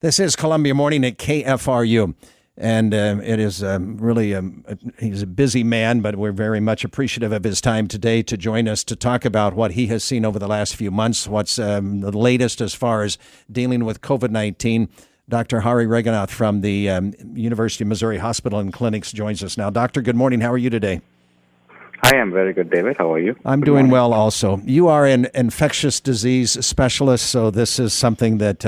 This is Columbia Morning at KFRU, and it is really, he's a busy man, but we're very much appreciative of his time today to join us to talk about what he has seen over the last few months, what's the latest as far as dealing with COVID-19. Dr. Regunath from the University of Missouri Hospital and Clinics joins us now. Doctor, good morning. How are you today? I am very good, David. How are you? I'm doing well also. You are an infectious disease specialist, so this is something that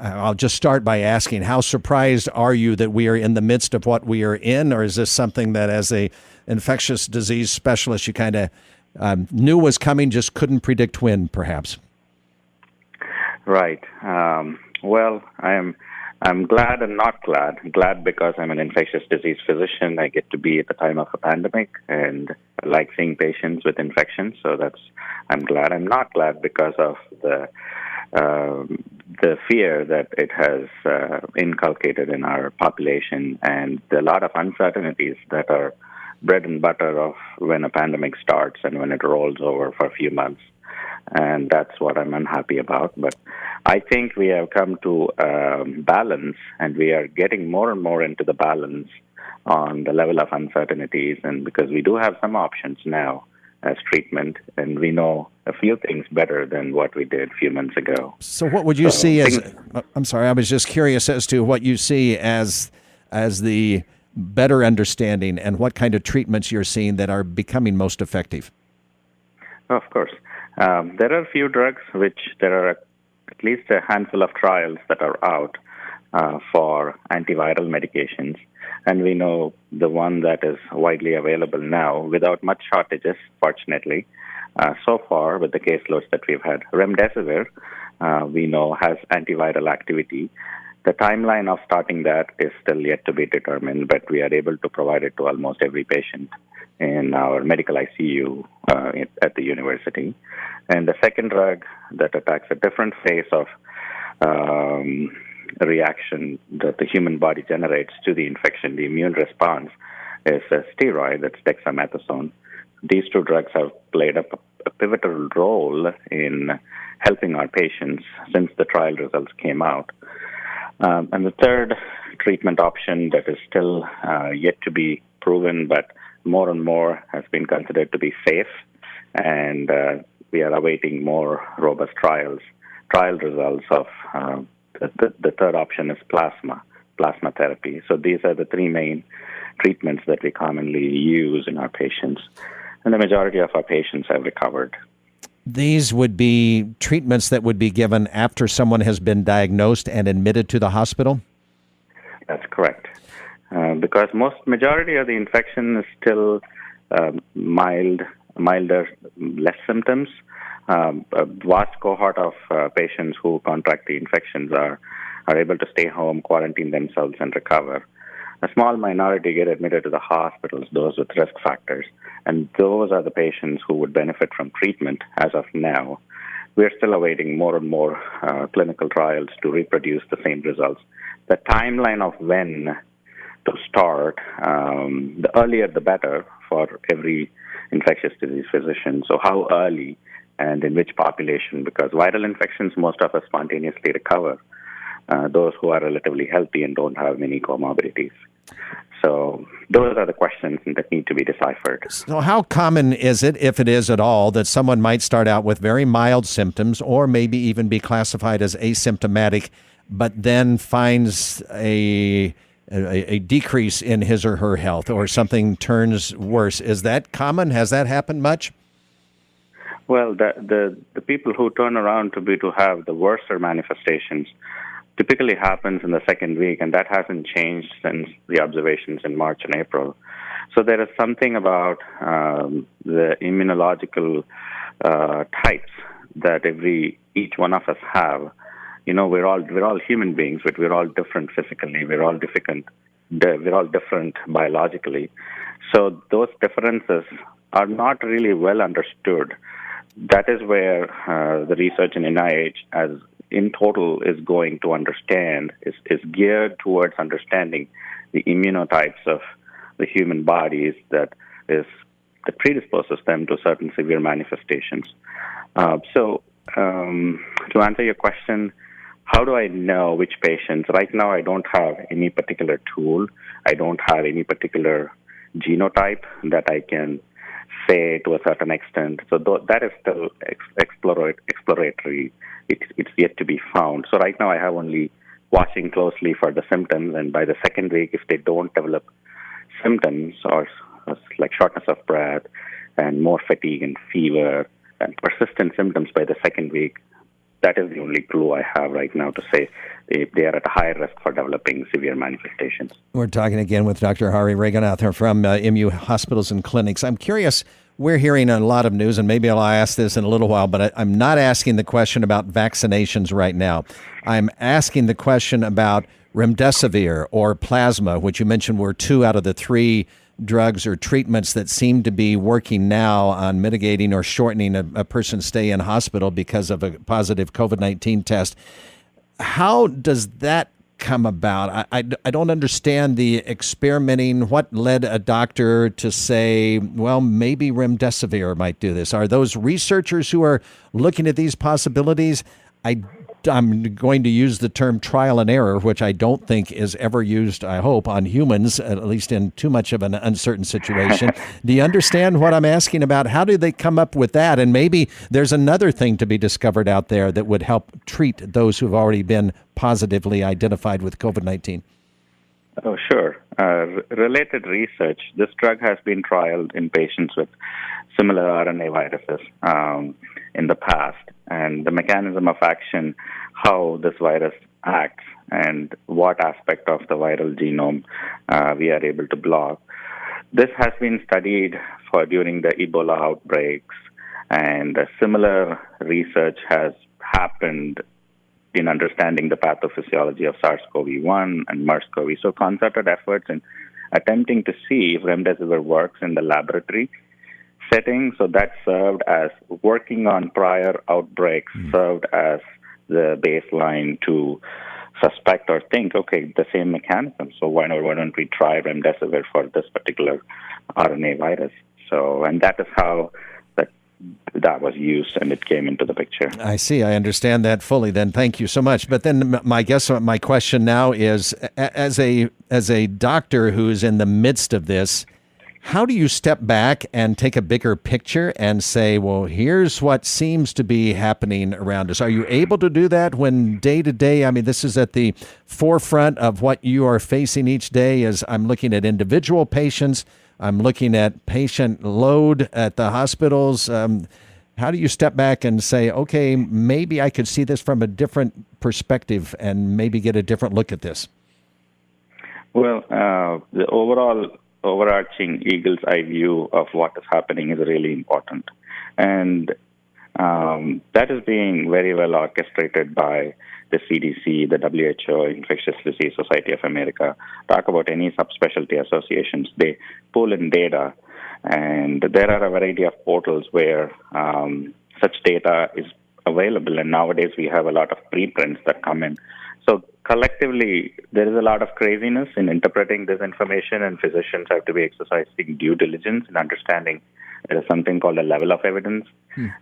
I'll just start by asking, how surprised are you that we are in the midst of what we are in, or is this something that as a infectious disease specialist you kind of knew was coming, just couldn't predict when, perhaps? Right. Well, I'm glad and not glad. Glad because I'm an infectious disease physician. I get to be at the time of a pandemic, and I like seeing patients with infections. So I'm glad. I'm not glad because of the fear that it has inculcated in our population, and a lot of uncertainties that are bread and butter of when a pandemic starts and when it rolls over for a few months. And that's what I'm unhappy about. But I think we have come to balance, and we are getting more and more into the balance on the level of uncertainties. And because we do have some options now as treatment, and we know a few things better than what we did a few months ago. So what would you see as, I'm sorry, I was just curious as to what you see as the better understanding and what kind of treatments you're seeing that are becoming most effective. Of course. There are a few drugs which there are at least a handful of trials that are out for antiviral medications. And we know the one that is widely available now without much shortages, fortunately. So far, with the caseloads that we've had, remdesivir, we know has antiviral activity. The timeline of starting that is still yet to be determined, but we are able to provide it to almost every patient in our medical ICU at the university. And the second drug that attacks a different phase of reaction that the human body generates to the infection, the immune response, is a steroid, that's dexamethasone. These two drugs have played a pivotal role in helping our patients since the trial results came out. And the third treatment option that is still yet to be proven, but more and more has been considered to be safe, and we are awaiting more robust trial results of the third option is plasma therapy. So these are the three main treatments that we commonly use in our patients, and the majority of our patients have recovered. These would be treatments that would be given after someone has been diagnosed and admitted to the hospital? That's correct. Because majority of the infection is still milder, less symptoms. A vast cohort of patients who contract the infections are able to stay home, quarantine themselves, and recover. A small minority get admitted to the hospitals, those with risk factors, and those are the patients who would benefit from treatment as of now. We're still awaiting more and more clinical trials to reproduce the same results. The timeline of when to start, the earlier the better for every infectious disease physician. So how early and in which population? Because viral infections, most of us spontaneously recover, those who are relatively healthy and don't have many comorbidities. So those are the questions that need to be deciphered. So how common is it, if it is at all, that someone might start out with very mild symptoms or maybe even be classified as asymptomatic, but then finds a decrease in his or her health, or something turns worse? Is that common? Has that happened much? Well, the people who turn around to have the worser manifestations typically happens in the second week, and that hasn't changed since the observations in March and April. So there is something about the immunological types that each one of us have. You know, we're all human beings, but we're all different physically. We're all different biologically. So those differences are not really well understood. That is where the research in NIH, as in total, is going to understand, is geared towards understanding the immunotypes of the human bodies that predisposes them to certain severe manifestations. So to answer your question, how do I know which patients? Right now, I don't have any particular tool. I don't have any particular genotype that I can say to a certain extent. So that is still exploratory. It's yet to be found. So right now, I have only watching closely for the symptoms, and by the second week, if they don't develop symptoms or like shortness of breath and more fatigue and fever and persistent symptoms by the second week, that is the only clue I have right now to say if they are at a higher risk for developing severe manifestations. We're talking again with Dr. Hari Regunath from MU Hospitals and Clinics. I'm curious, we're hearing a lot of news, and maybe I'll ask this in a little while, but I'm not asking the question about vaccinations right now. I'm asking the question about remdesivir or plasma, which you mentioned were 2 out of the 3 drugs or treatments that seem to be working now on mitigating or shortening a person's stay in hospital because of a positive COVID-19 test. How does that come about? I don't understand the experimenting. What led a doctor to say, well, maybe remdesivir might do this? Are those researchers who are looking at these possibilities? I'm going to use the term trial and error, which I don't think is ever used, I hope, on humans, at least in too much of an uncertain situation. Do you understand what I'm asking about? How do they come up with that? And maybe there's another thing to be discovered out there that would help treat those who've already been positively identified with COVID-19. Oh, sure. Related research. This drug has been trialed in patients with similar RNA viruses in the past, and the mechanism of action, how this virus acts, and what aspect of the viral genome we are able to block. This has been studied during the Ebola outbreaks, and similar research has happened in understanding the pathophysiology of SARS-CoV-1 and MERS-CoV. So concerted efforts in attempting to see if remdesivir works in the laboratory setting. So that served as working on prior outbreaks, served as the baseline to suspect or think, okay, the same mechanism. So why don't we try remdesivir for this particular RNA virus? So, and that is how that was used, and it came into the picture. I see. I understand that fully. Then, thank you so much. But then, my question now is, as a doctor who's in the midst of this, how do you step back and take a bigger picture and say, well, here's what seems to be happening around us? Are you able to do that when day to day, I mean, this is at the forefront of what you are facing each day as I'm looking at individual patients, I'm looking at patient load at the hospitals. How do you step back and say, okay, maybe I could see this from a different perspective and maybe get a different look at this? Well, the overarching eagle's eye view of what is happening is really important. And that is being very well orchestrated by the CDC, the WHO, Infectious Disease Society of America. Talk about any subspecialty associations. They pull in data, and there are a variety of portals where such data is available. And nowadays we have a lot of preprints that come in. So collectively, there is a lot of craziness in interpreting this information, and physicians have to be exercising due diligence in understanding there is something called a level of evidence,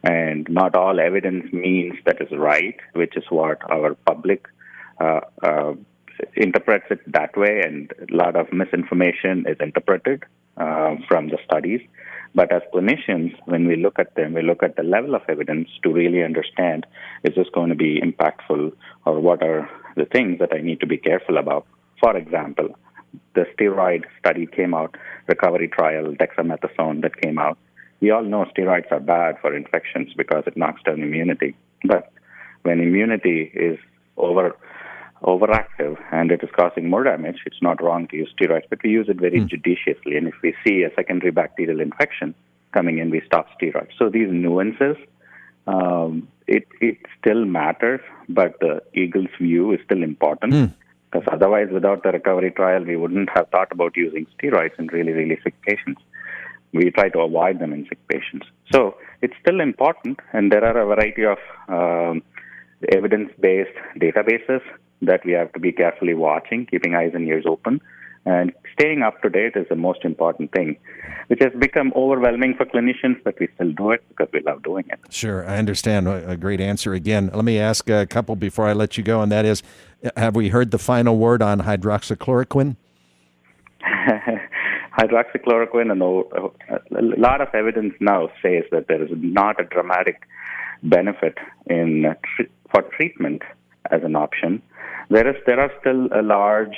and not all evidence means that is right, which is what our public interprets it that way, and a lot of misinformation is interpreted from the studies. But as clinicians, when we look at them, we look at the level of evidence to really understand, is this going to be impactful, or what are the things that I need to be careful about? For example, the steroid study came out, recovery trial, dexamethasone that came out. We all know steroids are bad for infections because it knocks down immunity. But when immunity is overactive and it is causing more damage, it's not wrong to use steroids, but we use it very judiciously. And if we see a secondary bacterial infection coming in, we stop steroids. So these nuances, it still matters, but the eagle's view is still important, because otherwise, without the recovery trial, we wouldn't have thought about using steroids in really, really sick patients. We try to avoid them in sick patients. So it's still important, and there are a variety of evidence-based databases that we have to be carefully watching, keeping eyes and ears open. And staying up to date is the most important thing, which has become overwhelming for clinicians, but we still do it because we love doing it. Sure, I understand. A great answer again. Let me ask a couple before I let you go, and that is, have we heard the final word on hydroxychloroquine? Hydroxychloroquine, and a lot of evidence now says that there is not a dramatic benefit for treatment as an option. There are still a large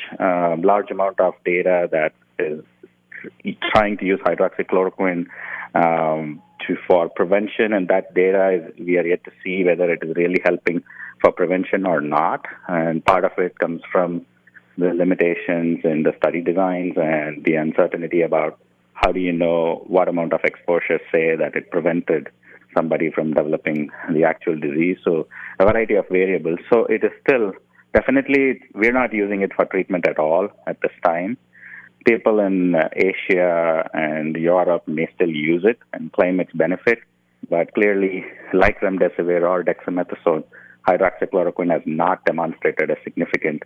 amount of data that is trying to use hydroxychloroquine for prevention, and that data we are yet to see whether it is really helping for prevention or not. And part of it comes from the limitations in the study designs and the uncertainty about how do you know what amount of exposure say that it prevented somebody from developing the actual disease. So a variety of variables. So it is still definitely, we're not using it for treatment at all at this time. People in Asia and Europe may still use it and claim its benefit, but clearly, like remdesivir or dexamethasone, hydroxychloroquine has not demonstrated a significant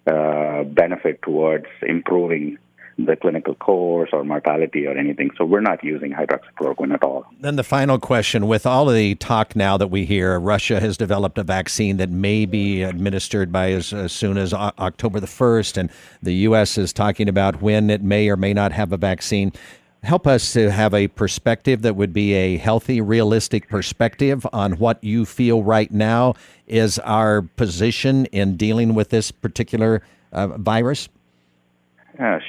benefit towards improving the clinical course or mortality or anything. So we're not using hydroxychloroquine at all. Then the final question, with all of the talk now that we hear, Russia has developed a vaccine that may be administered by as soon as October the 1st, and the U.S. is talking about when it may or may not have a vaccine. Help us to have a perspective that would be a healthy, realistic perspective on what you feel right now is our position in dealing with this particular virus.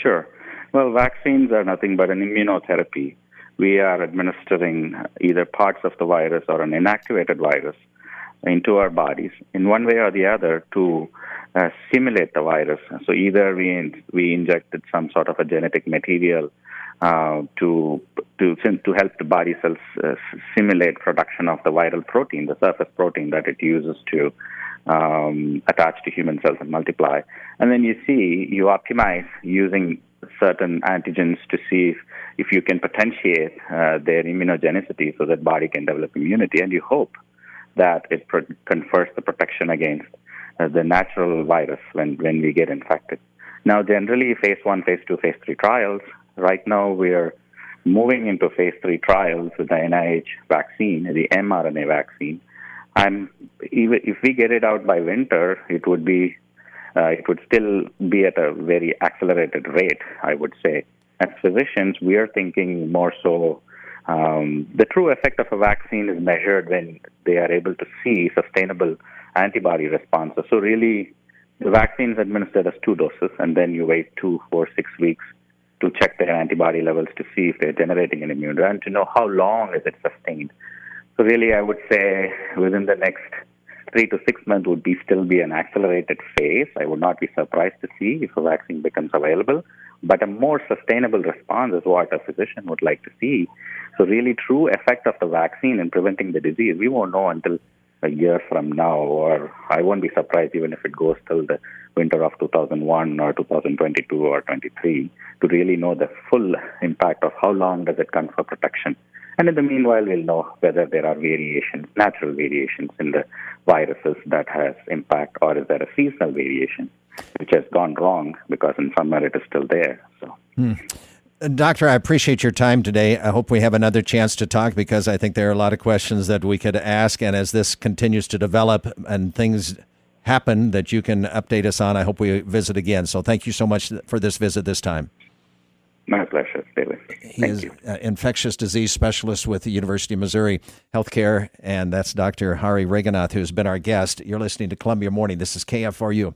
Sure. Well, vaccines are nothing but an immunotherapy. We are administering either parts of the virus or an inactivated virus into our bodies in one way or the other to simulate the virus. So either we injected some sort of a genetic material to help the body cells simulate production of the viral protein, the surface protein that it uses to attach to human cells and multiply. And then you optimize using certain antigens to see if you can potentiate their immunogenicity so that body can develop immunity. And you hope that it confers the protection against the natural virus when we get infected. Now, generally, phase 1, phase 2, phase 3 trials. Right now, we're moving into phase 3 trials with the NIH vaccine, the mRNA vaccine. And if we get it out by winter, it would still be at a very accelerated rate, I would say. As physicians, we are thinking more so the true effect of a vaccine is measured when they are able to see sustainable antibody responses. So really, the vaccine is administered as 2 doses, and then you wait 2, 4, 6 weeks to check their antibody levels to see if they're generating an immune and to know how long is it sustained. So really, I would say within the next 3 to 6 months would still be an accelerated phase. I would not be surprised to see if a vaccine becomes available, but a more sustainable response is what a physician would like to see. So really, true effect of the vaccine in preventing the disease, we won't know until a year from now, or I won't be surprised even if it goes till the winter of 2001 or 2022 or 23 to really know the full impact of how long does it confer protection. And in the meanwhile, we'll know whether there are variations, natural variations in the viruses that has impact, or is there a seasonal variation which has gone wrong because in summer it is still there. So. Doctor, I appreciate your time today. I hope we have another chance to talk because I think there are a lot of questions that we could ask. And as this continues to develop and things happen that you can update us on, I hope we visit again. So thank you so much for this visit this time. My pleasure, David. He is an infectious disease specialist with the University of Missouri Healthcare, and that's Dr. Hari Regunath, who's been our guest. You're listening to Columbia Morning. This is KFRU.